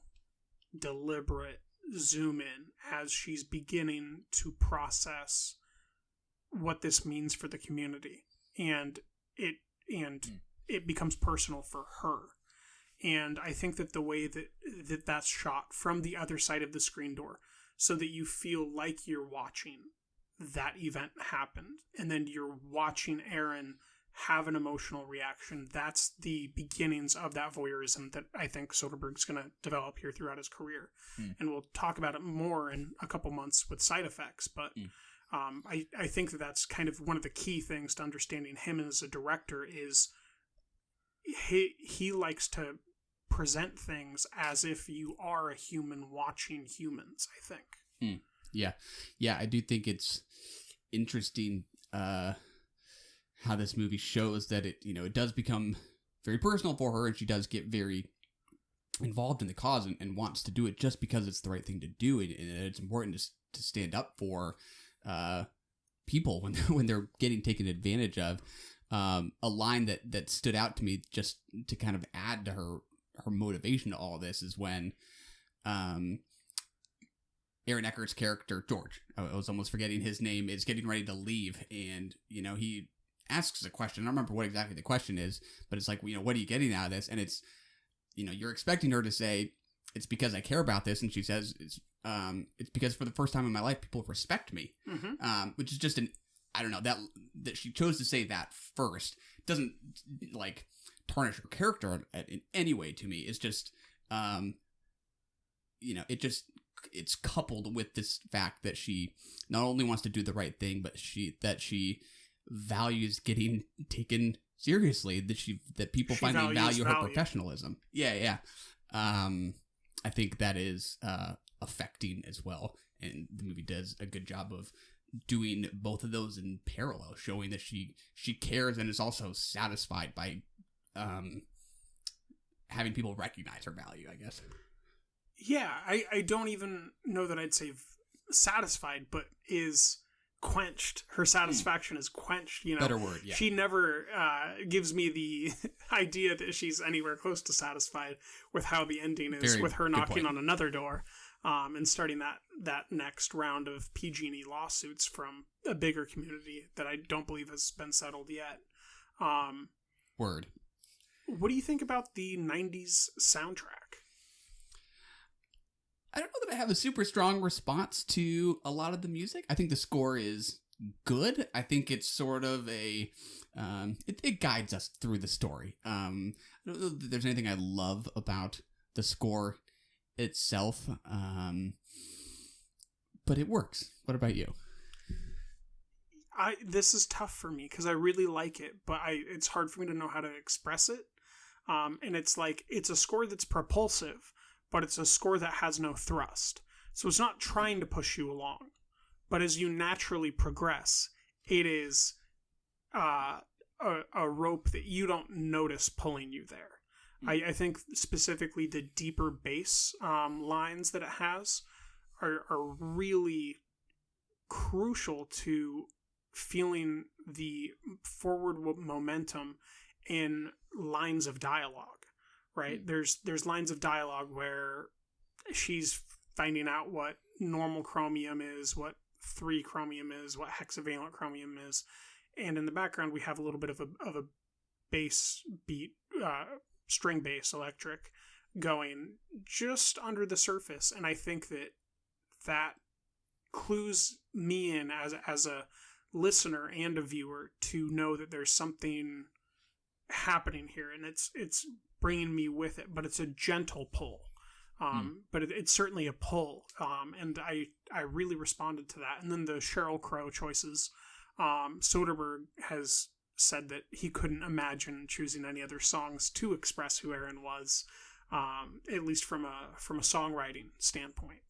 deliberate zoom in as she's beginning to process what this means for the community, and it becomes personal for her. And I think that the way that's shot from the other side of the screen door, so that you feel like you're watching that event happen, and then you're watching Erin have an emotional reaction. That's the beginnings of that voyeurism that I think Soderbergh's going to develop here throughout his career. And we'll talk about it more in a couple months with Side Effects. But I think that that's kind of one of the key things to understanding him as a director is he likes to present things as if you are a human watching humans, I think. Yeah, I do think it's interesting how this movie shows that it does become very personal for her, and she does get very involved in the cause and wants to do it just because it's the right thing to do, and it's important to stand up for people when they're getting taken advantage of. A line that stood out to me just to kind of add to her motivation to all this is when Aaron Eckert's character, George, I was almost forgetting his name, is getting ready to leave, and he asks a question. I don't remember what exactly the question is, but it's like, what are you getting out of this? And it's, you're expecting her to say, it's because I care about this, and she says it's because for the first time in my life, people respect me, which is just I don't know, that she chose to say that first doesn't like tarnish her character in any way to me. It's just, it's coupled with this fact that she not only wants to do the right thing, but that she values getting taken seriously, that people finally value her professionalism. Yeah. I think that is affecting as well, and the movie does a good job of doing both of those in parallel, showing that she cares and is also satisfied by having people recognize her value, I guess. Yeah, I don't even know that I'd say satisfied, but is quenched. Her satisfaction is quenched, Better word, yeah. She never gives me the idea that she's anywhere close to satisfied with how the ending is, with her knocking on another door. And starting that next round of PG&E lawsuits from a bigger community that I don't believe has been settled yet. Word. What do you think about the 90s soundtrack? I don't know that I have a super strong response to a lot of the music. I think the score is good. I think it's sort of it guides us through the story. I don't know that there's anything I love about the score itself, but it works. What about you? This is tough for me because I really like it, but it's hard for me to know how to express it. And it's like, it's a score that's propulsive, but it's a score that has no thrust. So it's not trying to push you along, but as you naturally progress, it is a rope that you don't notice pulling you there. I think specifically the deeper bass lines that it has are really crucial to feeling the forward momentum in lines of dialogue, right? There's lines of dialogue where she's finding out what normal chromium is, what 3 chromium is, what hexavalent chromium is, and in the background we have a little bit of a bass beat, string bass, electric, going just under the surface, and I think that clues me in as a listener and a viewer to know that there's something happening here, and it's bringing me with it, but it's a gentle pull. But it's certainly a pull, and I really responded to that. And then the Sheryl Crow choices, Soderbergh has said that he couldn't imagine choosing any other songs to express who Erin was, at least from a songwriting standpoint.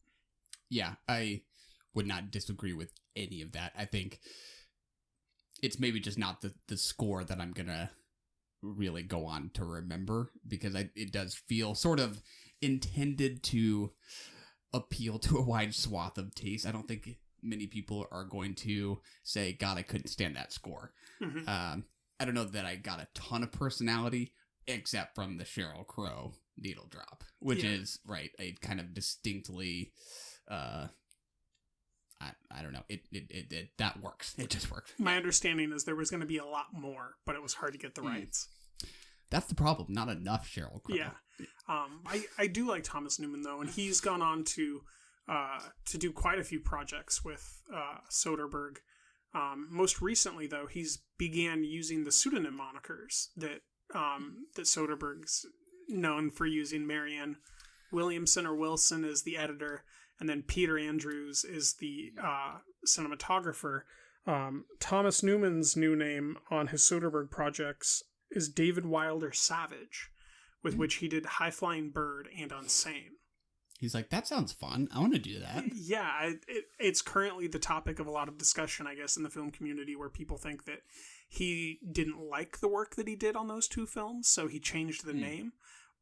Yeah, I would not disagree with any of that. I think it's maybe just not the score that I'm gonna really go on to remember, because it does feel sort of intended to appeal to a wide swath of taste. I don't think many people are going to say, God, I couldn't stand that score. Mm-hmm. I don't know that I got a ton of personality, except from the Sheryl Crow needle drop, which is, right, a kind of distinctly, I don't know, it that works. It just works. My understanding is there was going to be a lot more, but it was hard to get the rights. That's the problem. Not enough Sheryl Crow. Yeah. I do like Thomas Newman, though, and he's gone on to do quite a few projects with Soderbergh. Most recently, though, he's began using the pseudonym monikers that Soderbergh's known for using. Marianne Williamson or Wilson is the editor, and then Peter Andrews is the cinematographer. Thomas Newman's new name on his Soderbergh projects is David Wilder Savage, with which he did High Flying Bird and Unsane. He's like, that sounds fun. I want to do that. Yeah, it's currently the topic of a lot of discussion, I guess, in the film community, where people think that he didn't like the work that he did on those 2 films, so he changed the name.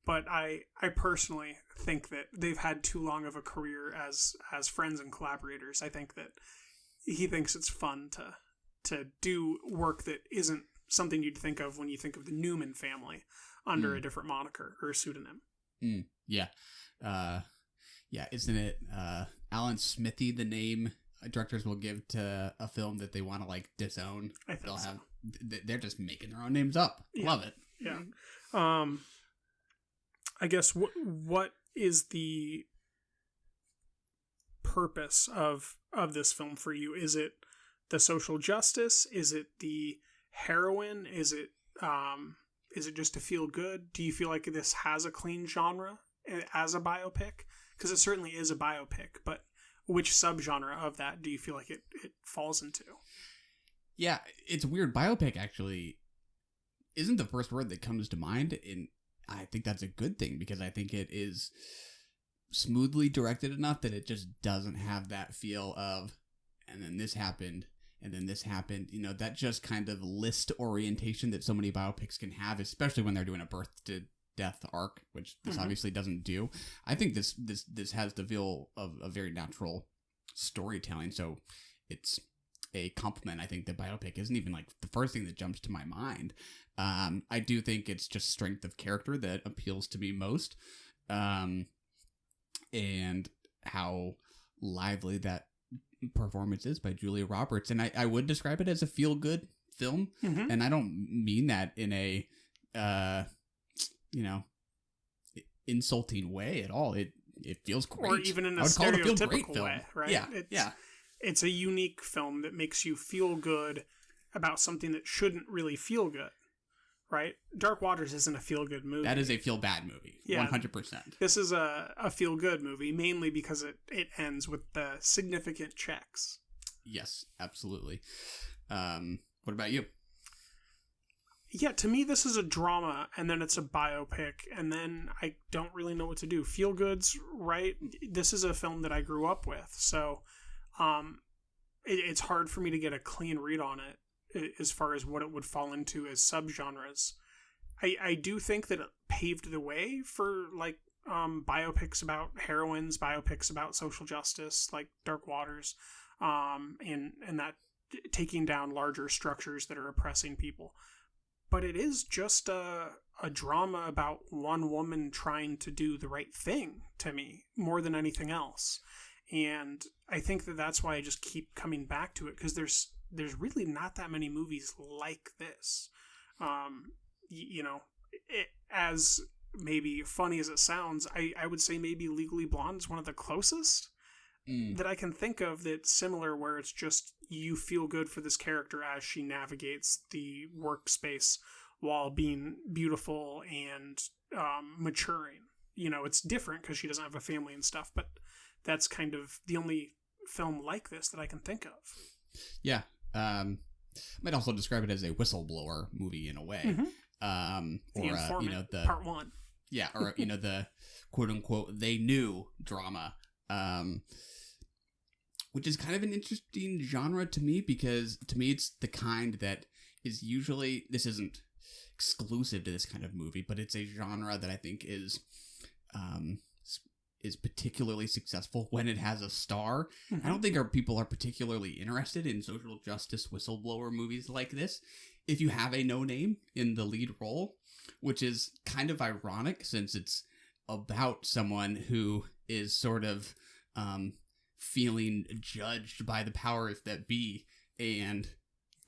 But I personally think that they've had too long of a career as friends and collaborators. I think that he thinks it's fun to do work that isn't something you'd think of when you think of the Newman family under a different moniker or a pseudonym. Yeah. Yeah, isn't it Alan Smithy, the name directors will give to a film that they want to like disown? I think so. They're just making their own names up. Yeah. Love it. Yeah. I guess what is the purpose of this film for you? Is it the social justice? Is it the heroine? Is it just to feel good? Do you feel like this has a clean genre as a biopic? Because it certainly is a biopic, but which subgenre of that do you feel like it falls into? Yeah, it's weird. Biopic actually isn't the first word that comes to mind, and I think that's a good thing, because I think it is smoothly directed enough that it just doesn't have that feel of, and then this happened, and then this happened. You know, that just kind of list orientation that so many biopics can have, especially when they're doing a birth to death arc, which this obviously doesn't do. I think this has the feel of a very natural storytelling, so it's a compliment. I think the biopic isn't even like the first thing that jumps to my mind. I do think it's just strength of character that appeals to me most, and how lively that performance is by Julia Roberts. And I would describe it as a feel-good film, and I don't mean that in a insulting way at all. It feels great, or even in a stereotypical way, right? Yeah, it's a unique film that makes you feel good about something that shouldn't really feel good, right? Dark Waters isn't a feel-good movie. That is a feel-bad movie, 100%. This is a feel-good movie, mainly because it ends with the significant checks. Yes, absolutely. What about you? Yeah, to me, this is a drama, and then it's a biopic, and then I don't really know what to do. Feel goods, right? This is a film that I grew up with, so it's hard for me to get a clean read on it as far as what it would fall into as subgenres. I do think that it paved the way for like biopics about heroines, biopics about social justice, like Dark Waters, and that taking down larger structures that are oppressing people. But it is just a drama about one woman trying to do the right thing, to me, more than anything else. And I think that that's why I just keep coming back to it, because there's really not that many movies like this. As maybe funny as it sounds, I would say maybe Legally Blonde is one of the closest that I can think of that's similar, where it's just you feel good for this character as she navigates the workspace while being beautiful and maturing. You know, it's different because she doesn't have a family and stuff, but that's kind of the only film like this that I can think of. Yeah. Might also describe it as a whistleblower movie in a way. The part one. Yeah, or the quote unquote they knew drama. Which is kind of an interesting genre to me, because to me it's the kind that is usually, this isn't exclusive to this kind of movie, but it's a genre that I think is particularly successful when it has a star. I don't think our people are particularly interested in social justice whistleblower movies like this if you have a no name in the lead role, which is kind of ironic since it's about someone who is sort of feeling judged by the powers that be, and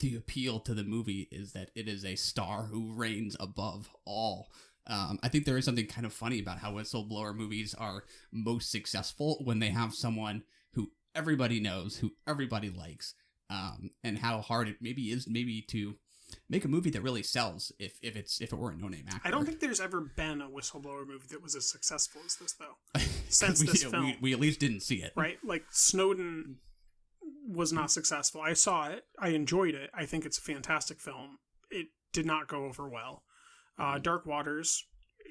the appeal to the movie is that it is a star who reigns above all. I think there is something kind of funny about how whistleblower movies are most successful when they have someone who everybody knows, who everybody likes, and how hard it is to make a movie that really sells if it were a no-name actor. I don't think there's ever been a whistleblower movie that was as successful as this, though. Since this film. We at least didn't see it. Right? Like, Snowden was not successful. I saw it. I enjoyed it. I think it's a fantastic film. It did not go over well. Dark Waters,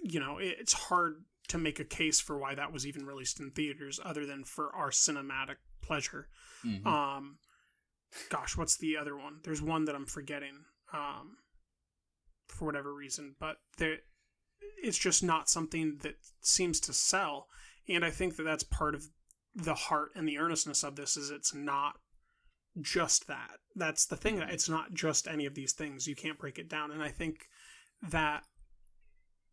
it's hard to make a case for why that was even released in theaters other than for our cinematic pleasure. Gosh, what's the other one? There's one that I'm forgetting for whatever reason, but it's just not something that seems to sell. And I think that that's part of the heart and the earnestness of this, is it's not just that. That's the thing. It's not just any of these things. You can't break it down. And I think that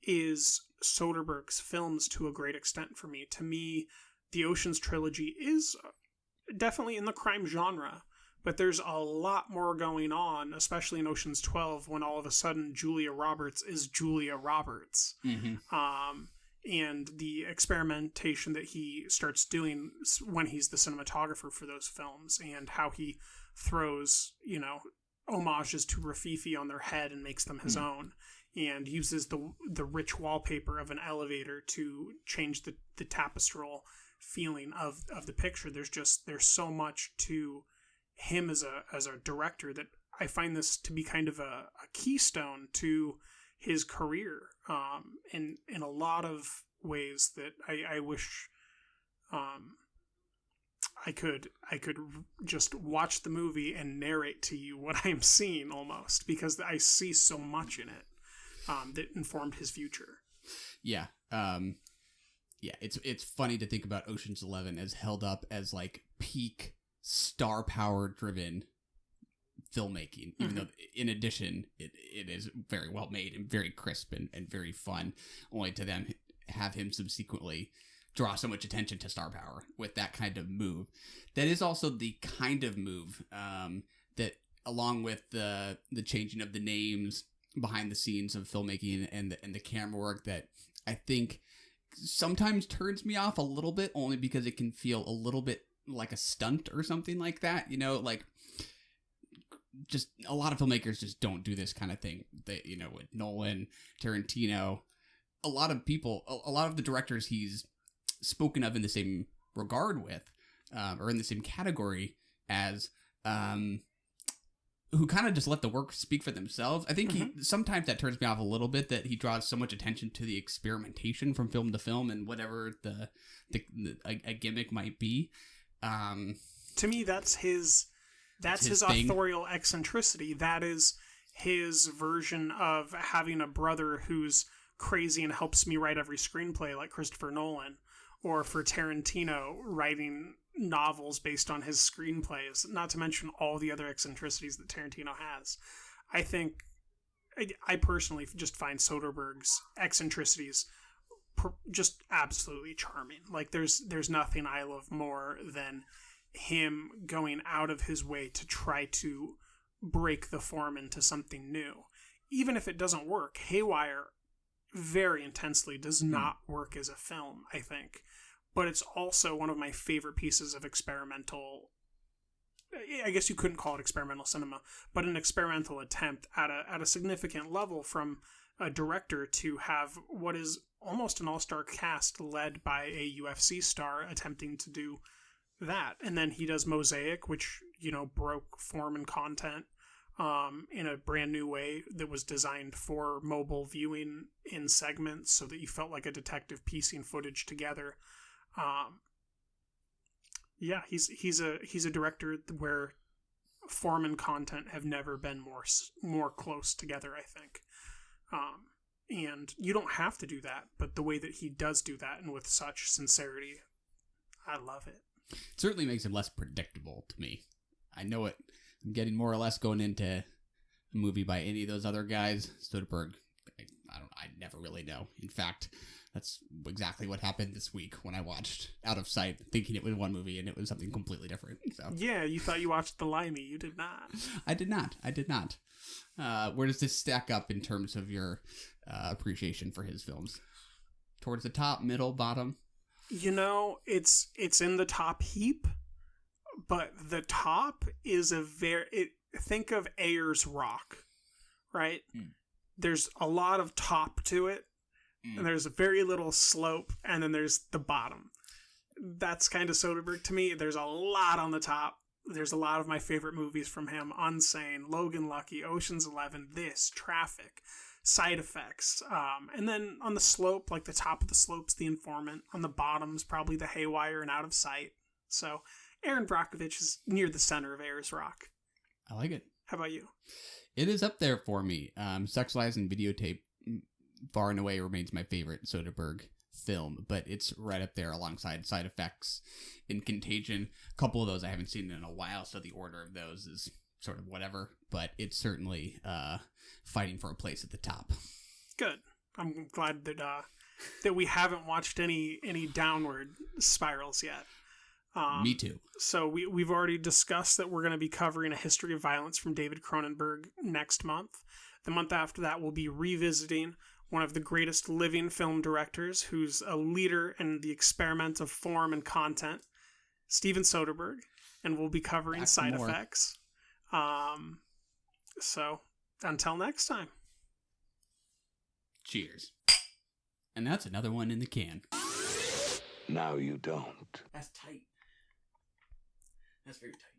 is Soderbergh's films to a great extent for me. To me, the Ocean's trilogy is definitely in the crime genre, but there's a lot more going on, especially in Ocean's 12, when all of a sudden Julia Roberts is Julia Roberts. and the experimentation that he starts doing when he's the cinematographer for those films, and how he throws, homages to Rafifi on their head and makes them his own, and uses the rich wallpaper of an elevator to change the tapestral feeling of the picture. There's so much to him as a director that I find this to be kind of a keystone to his career, in a lot of ways that I wish I could just watch the movie and narrate to you what I'm seeing, almost, because I see so much in it that informed his future. Yeah. It's funny to think about Ocean's 11 as held up as like peak star power driven filmmaking, even though in addition it is very well made and very crisp and very fun, only to them have him subsequently draw so much attention to star power with that kind of move. That is also the kind of move that, along with the changing of the names behind the scenes of filmmaking and the camera work, that I think sometimes turns me off a little bit, only because it can feel a little bit like a stunt or something like that, like just a lot of filmmakers just don't do this kind of thing. They, with Nolan, Tarantino, a lot of the directors he's spoken of in the same regard with, or in the same category as, who kind of just let the work speak for themselves. I think sometimes that turns me off a little bit, that he draws so much attention to the experimentation from film to film and whatever a gimmick might be. To me, that's his thing. authorial eccentricity. That is his version of having a brother who's crazy and helps me write every screenplay, like Christopher Nolan, or for Tarantino writing novels based on his screenplays, not to mention all the other eccentricities that Tarantino has. I think, I personally just find Soderbergh's eccentricities just absolutely charming. Like, there's nothing I love more than him going out of his way to try to break the form into something new. Even if it doesn't work, Haywire very intensely does not work as a film, I think. But it's also one of my favorite pieces of experimental, I guess you couldn't call it experimental cinema, but an experimental attempt at a significant level from a director to have what is almost an all-star cast led by a UFC star attempting to do that. And then he does Mosaic, which, broke form and content in a brand new way that was designed for mobile viewing in segments so that you felt like a detective piecing footage together. He's a director where form and content have never been more close together, I think. And you don't have to do that, but the way that he does do that, and with such sincerity, I love it. It certainly makes him less predictable to me. I know it. I'm getting more or less going into a movie by any of those other guys. Soderbergh, I never really know. In fact, that's exactly what happened this week when I watched Out of Sight, thinking it was one movie and it was something completely different. So yeah, you thought you watched The Limey. You did not. I did not. Where does this stack up in terms of your appreciation for his films? Towards the top, middle, bottom? It's in the top heap, but the top is think of Ayers Rock, right? There's a lot of top to it, and there's a very little slope, and then there's the bottom. That's kind of Soderbergh to me. There's a lot on the top. There's a lot of my favorite movies from him: Unsane, Logan Lucky, Ocean's 11, this, Traffic, Side Effects. And then on the slope, like the top of the slope's The Informant. On the bottom's probably The Haywire and Out of Sight. So Erin Brockovich is near the center of Ayers Rock. I like it. How about you? It is up there for me. Sex, Lies, and Videotape far and away remains my favorite Soderbergh film, but it's right up there alongside Side Effects and Contagion. A couple of those I haven't seen in a while, so the order of those is sort of whatever, but it's certainly fighting for a place at the top. Good. I'm glad that we haven't watched any downward spirals yet. Me too. So we've already discussed that we're going to be covering A History of Violence from David Cronenberg next month. The month after that, we'll be revisiting one of the greatest living film directors, who's a leader in the experiment of form and content, Steven Soderbergh, and we'll be covering Side Effects. So until next time. Cheers. And that's another one in the can. Now you don't. That's tight. That's very tight.